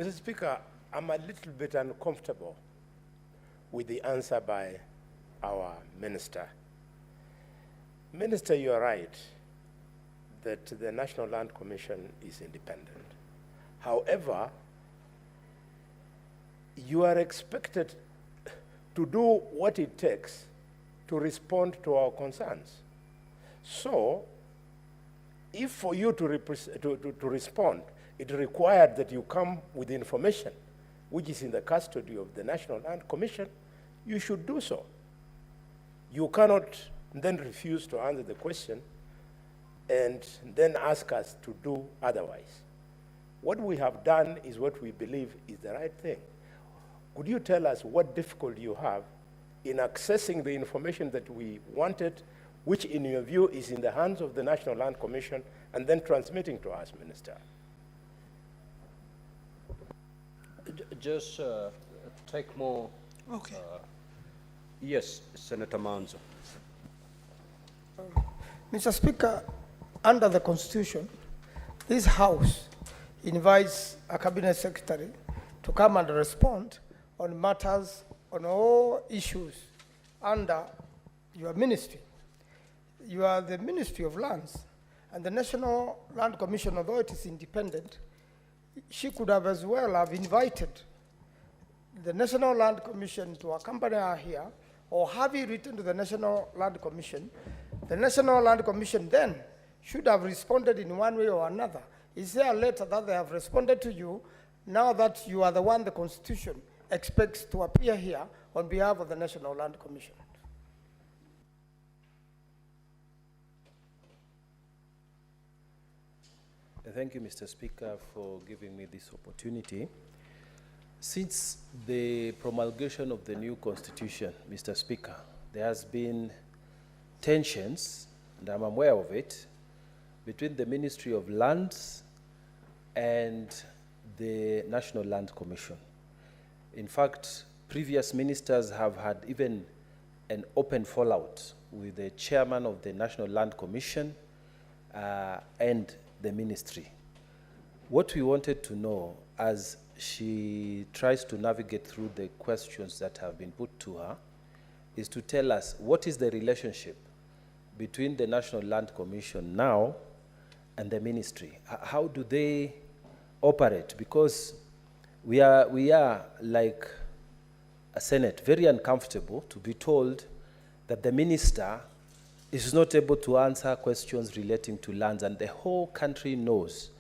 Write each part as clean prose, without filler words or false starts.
Mr. Speaker, I'm a little bit uncomfortable with the answer by our minister. Minister, you are right that the National Land Commission is independent. However, you are expected to do what it takes to respond to our concerns. So, if for you to respond, it required that you come with information which is in the custody of the National Land Commission, you should do so. You cannot then refuse to answer the question and then ask us to do otherwise. What we have done is what we believe is the right thing. Could you tell us what difficulty you have in accessing the information that we wanted, which in your view is in the hands of the National Land Commission, and then transmitting to us, Minister? Just take more. Okay. Yes, Senator Manzo. Mr. Speaker, under the Constitution, this House invites a Cabinet Secretary to come and respond on matters, on all issues under your ministry. You are the Ministry of Lands, and the National Land Commission, although it is independent, she could have as well have invited the National Land Commission to accompany her here, or have you written to the National Land Commission. The National Land Commission then should have responded in one way or another. Is there a letter that they have responded to you now that you are the one the Constitution expects to appear here on behalf of the National Land Commission? Thank you, Mr. Speaker, for giving me this opportunity. Since the promulgation of the new Constitution, Mr. Speaker, there has been tensions, and I'm aware of it, between the Ministry of Lands and the National Land Commission. In fact, previous ministers have had even an open fallout with the chairman of the National Land Commission and the ministry. What we wanted to know, as she tries to navigate through the questions that have been put to her, is to tell us what is the relationship between the National Land Commission now and the ministry. How do they operate? Because we are like a Senate, very uncomfortable to be told that the minister is not able to answer questions relating to lands, and the whole country knows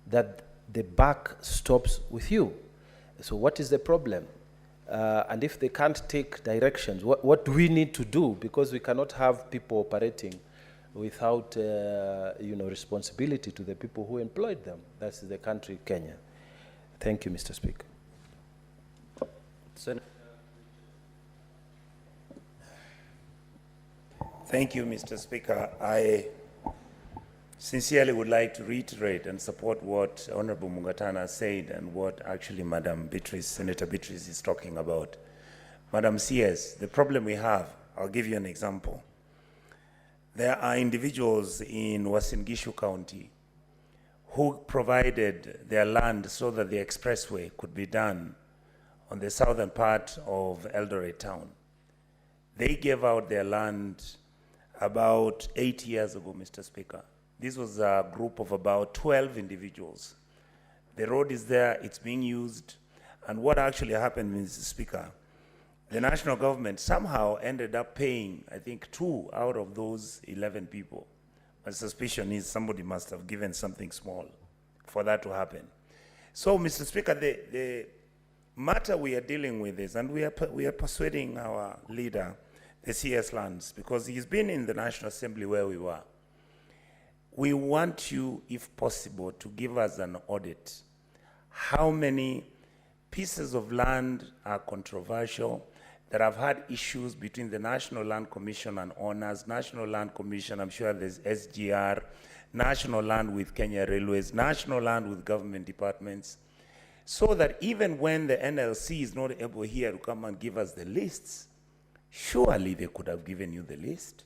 that the buck stops with you. So what is the problem? And if they can't take directions, what do we need to do? Because we cannot have people operating without responsibility to the people who employed them. That's the country, Kenya. Thank you, Mr. Speaker. Thank you, Mr. Speaker. I sincerely would like to reiterate and support what Honorable Mungatana said and what actually Madam Beatrice, Senator Beatrice is talking about. Madam CS, the problem we have, I'll give you an example. There are individuals in Uasin Gishu County who provided their land so that the expressway could be done on the southern part of Eldoret town. They gave out their land about 8 years ago, Mr. Speaker. This was a group of about 12 individuals. The road is there, it's being used, and what actually happened, Mr. Speaker, the national government somehow ended up paying, I think, 2 out of those 11 people. My suspicion is somebody must have given something small for that to happen. So, Mr. Speaker, the matter we are dealing with is, and we are persuading our leader, the CS Lands, because he's been in the National Assembly where we were. We want you, if possible, to give us an audit. How many pieces of land are controversial, that have had issues between the National Land Commission and owners, National Land Commission, I'm sure there's SGR, National Land with Kenya Railways, National Land with government departments, so that even when the NLC is not able here to come and give us the lists, surely they could have given you the list.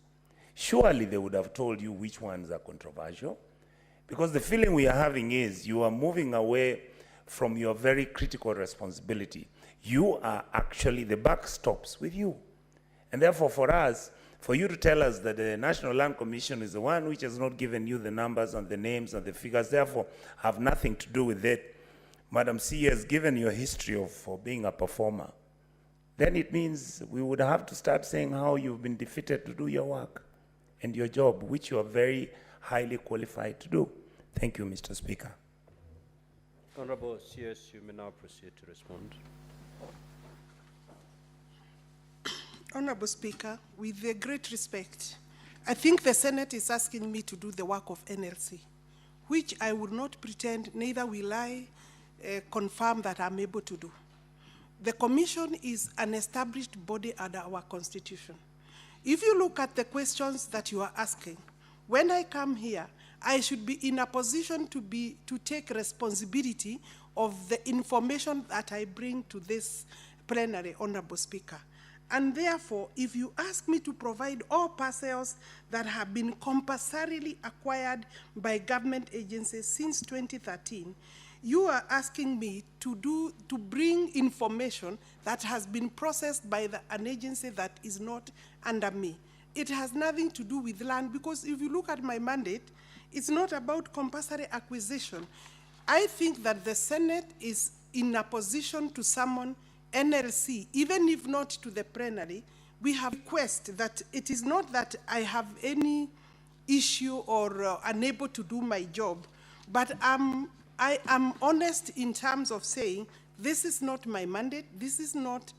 Surely they would have told you which ones are controversial. Because the feeling we are having is you are moving away from your very critical responsibility. You are actually, the buck stops with you. And therefore for us, for you to tell us that the National Land Commission is the one which has not given you the numbers and the names and the figures, therefore have nothing to do with it, Madam C has given you a history for being a performer, then it means we would have to start saying how you've been defeated to do your work and your job, which you are very highly qualified to do. Thank you, Mr. Speaker. Honorable CS, you may now proceed to respond. Honorable Speaker, with great respect, I think the Senate is asking me to do the work of NLC, which I will not pretend, neither will I confirm that I'm able to do. The Commission is an established body under our Constitution. If you look at the questions that you are asking, when I come here, I should be in a position to take responsibility of the information that I bring to this plenary, Honorable Speaker. And therefore, if you ask me to provide all parcels that have been compulsorily acquired by government agencies since 2013, you are asking me to bring information that has been processed by an agency that is not under me. It has nothing to do with land, because if you look at my mandate, it's not about compulsory acquisition. I think that the Senate is in a position to summon NLC, even if not to the plenary. We have requested that it is not that I have any issue or unable to do my job, but I am honest in terms of saying this is not my mandate. This is not,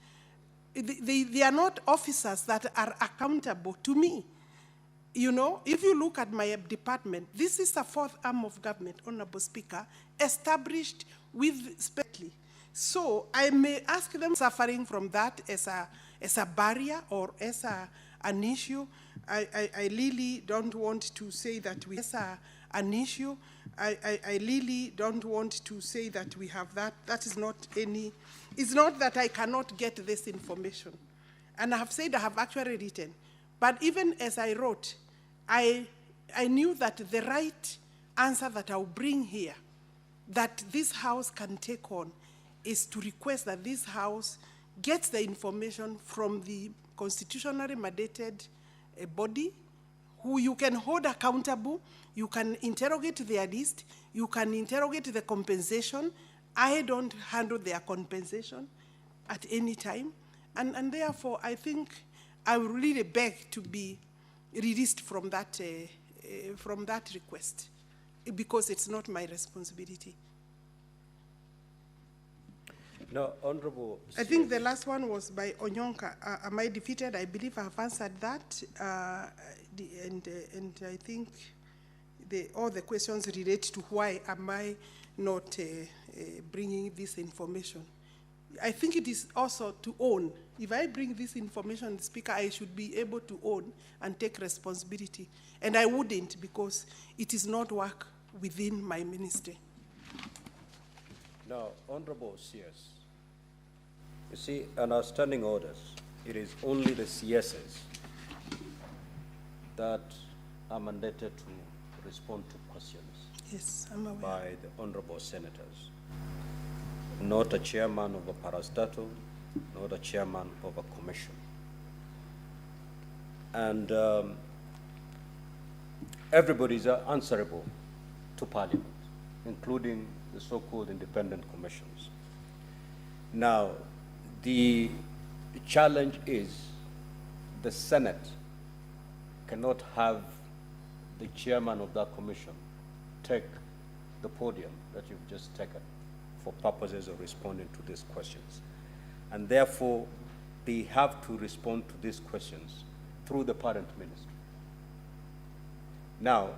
they are not officers that are accountable to me. You know, if you look at my department, this is a fourth arm of government, Honorable Speaker, established with specially. So I may ask them suffering from that as a barrier or as an issue. I really don't want to say that we have an issue. I really don't want to say that we have that. That is not any, it's not that I cannot get this information. And I have said I have actually written. But even as I wrote, I knew that the right answer that I'll bring here, that this House can take on, is to request that this House gets the information from the constitutionally mandated body, who you can hold accountable, you can interrogate their list, you can interrogate the compensation. I don't handle their compensation at any time. And therefore, I think I will really beg to be released from that request, because it's not my responsibility. No, Honorable. I think the last one was by Onyonka. Am I defeated? I believe I have answered that. And I think all the questions relate to why am I not bringing this information. I think it is also to own. If I bring this information, Speaker, I should be able to own and take responsibility. And I wouldn't, because it is not work within my ministry. Now, Honorable CS, you see, in our standing orders, it is only the CSs that are mandated to respond to questions. Yes, I'm aware. By the honorable senators. Not a chairman of a parastatal, not a chairman of a commission. And everybody is answerable to Parliament, including the so-called independent commissions. Now, the challenge is the Senate cannot have the chairman of that commission take the podium that you've just taken for purposes of responding to these questions. And therefore, they have to respond to these questions through the parent ministry. Now,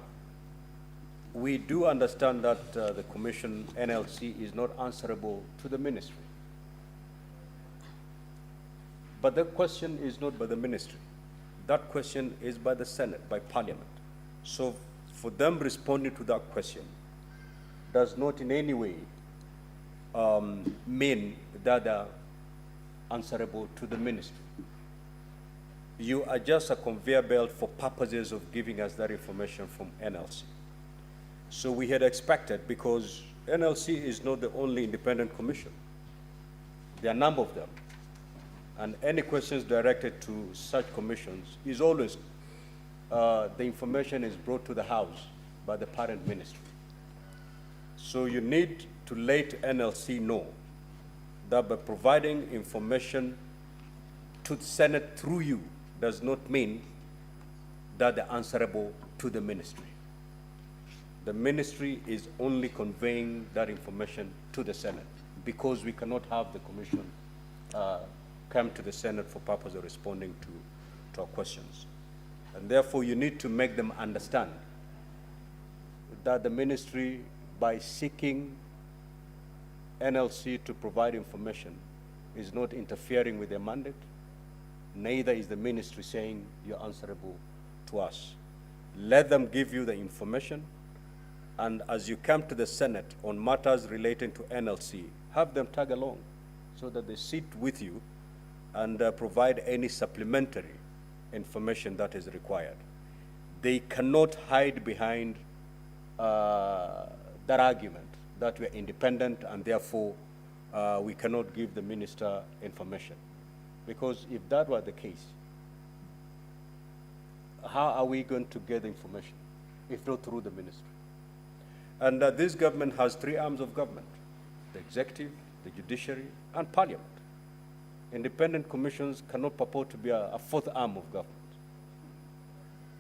we do understand that the commission, NLC, is not answerable to the ministry. But the question is not by the ministry. That question is by the Senate, by Parliament. So for them responding to that question does not in any way mean that they are answerable to the ministry. You are just a conveyor belt for purposes of giving us that information from NLC. So we had expected, because NLC is not the only independent commission. There are a number of them. And any questions directed to such commissions is always, the information is brought to the House by the parent ministry. So you need to let NLC know that by providing information to the Senate through you does not mean that they're answerable to the ministry. The ministry is only conveying that information to the Senate because we cannot have the commission come to the Senate for purpose of responding to our questions. And therefore, you need to make them understand that the ministry, by seeking NLC to provide information, is not interfering with their mandate. Neither is the ministry saying you're answerable to us. Let them give you the information, and as you come to the Senate on matters relating to NLC, have them tag along so that they sit with you and provide any supplementary information that is required. They cannot hide behind that argument that we are independent and therefore we cannot give the minister information. Because if that were the case, how are we going to get information if not through the ministry? And this government has three arms of government: the executive, the judiciary, and parliament. Independent commissions cannot purport to be a fourth arm of government.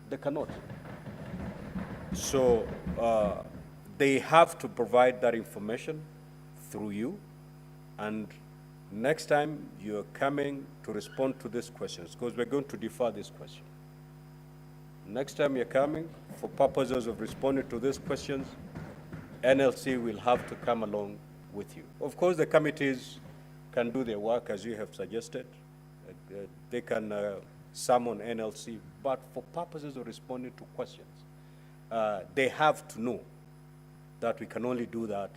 They cannot. So they have to provide that information through you, and next time you're coming to respond to these questions, because we're going to defer this question. Next time you're coming for purposes of responding to these questions, NLC will have to come along with you. Of course, the committees can do their work as you have suggested. They can summon NLC, but for purposes of responding to questions, they have to know that we can only do that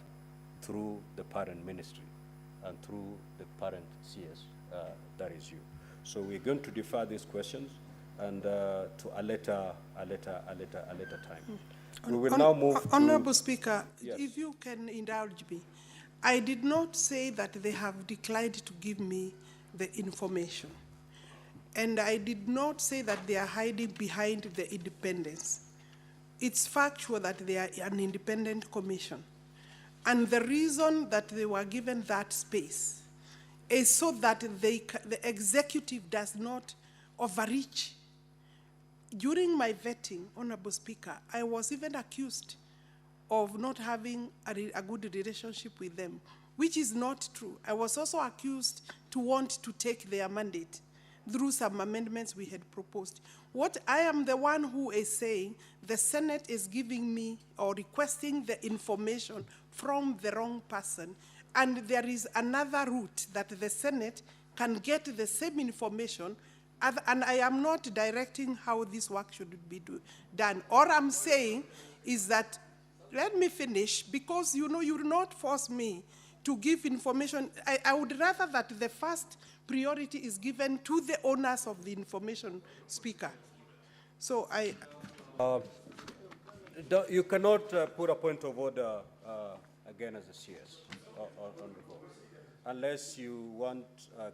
through the parent ministry and through the parent CS, that is you. So we're going to defer these questions and to a later time. We will now move to... Honorable Speaker, Yes. if you can indulge me, I did not say that they have declined to give me the information. And I did not say that they are hiding behind the independence. It's factual that they are an independent commission. And the reason that they were given that space is so that the executive does not overreach. During my vetting, Honorable Speaker, I was even accused of not having a good relationship with them, which is not true. I was also accused to want to take their mandate through some amendments we had proposed. What I am the one who is saying the Senate is giving me or requesting the information from the wrong person, and there is another route that the Senate can get the same information, and I am not directing how this work should be done. All I'm saying is that, let me finish, because you know you will not force me to give information. I would rather that the first priority is given to the owners of the information, Speaker. So you cannot put a point of order again as a CS on the vote, unless you want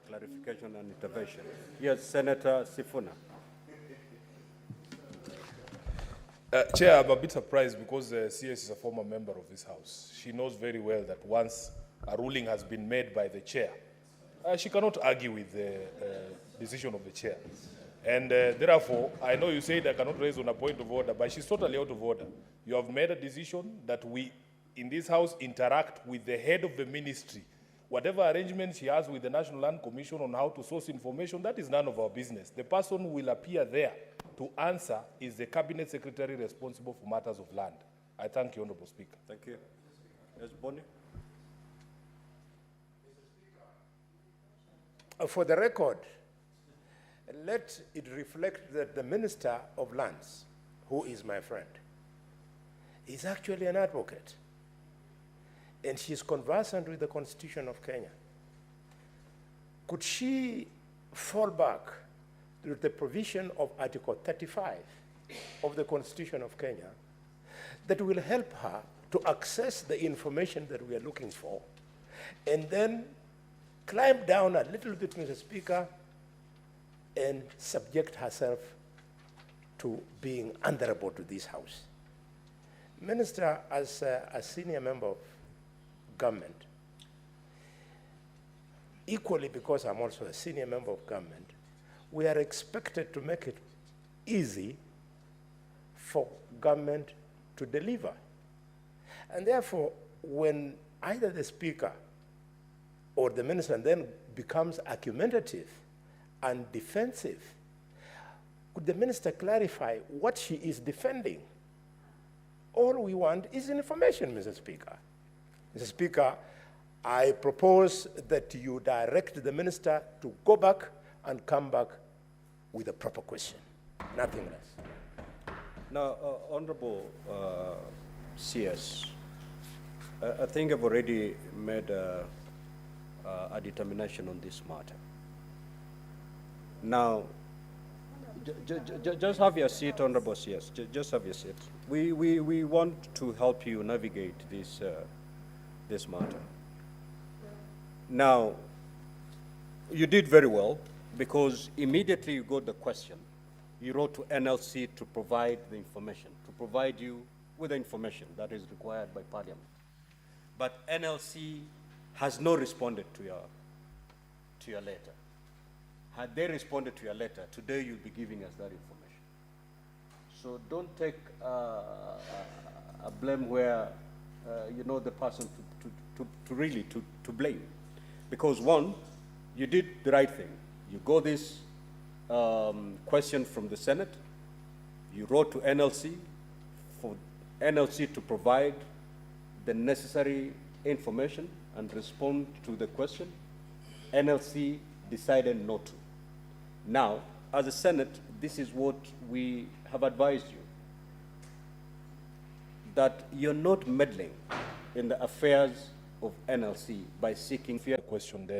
clarification and intervention. Yes, Senator Sifuna. Chair, I'm a bit surprised because CS is a former member of this House. She knows very well that once a ruling has been made by the chair, she cannot argue with the decision of the chair. And therefore, I know you said I cannot raise on a point of order, but she's totally out of order. You have made a decision that we, in this House, interact with the head of the ministry. Whatever arrangements she has with the National Land Commission on how to source information, that is none of our business. The person who will appear there to answer is the Cabinet Secretary responsible for matters of land. I thank you, Honourable Speaker. Thank you. Yes, Bonnie. For the record, let it reflect that the Minister of Lands, who is my friend, is actually an advocate. And she's conversant with the Constitution of Kenya. Could she fall back to the provision of Article 35 of the Constitution of Kenya that will help her to access the information that we are looking for, and then climb down a little bit, Mr. Speaker, and subject herself to being answerable to this House. Minister, as a senior member of government, equally because I'm also a senior member of government, we are expected to make it easy for government to deliver. And therefore, when either the Speaker or the Minister then becomes argumentative and defensive, could the Minister clarify what she is defending? All we want is information, Mr. Speaker. Mr. Speaker, I propose that you direct the Minister to go back and come back with a proper question, nothing less. Now, Honorable CS, I think I've already made a determination on this matter. Now, just have your seat, Honorable CS. Just have your seat. We want to help you navigate this, this matter. Now, you did very well because immediately you got the question, you wrote to NLC to provide the information, to provide you with the information that is required by Parliament. But NLC has not responded to your letter. Had they responded to your letter, today you'll be giving us that information. So don't take a blame where you know the person to really blame. Because one, you did the right thing. You got this question from the Senate, you wrote to NLC for NLC to provide the necessary information and respond to the question. NLC decided not to. Now, as a Senate, this is what we have advised you, that you're not meddling in the affairs of NLC by seeking Question there.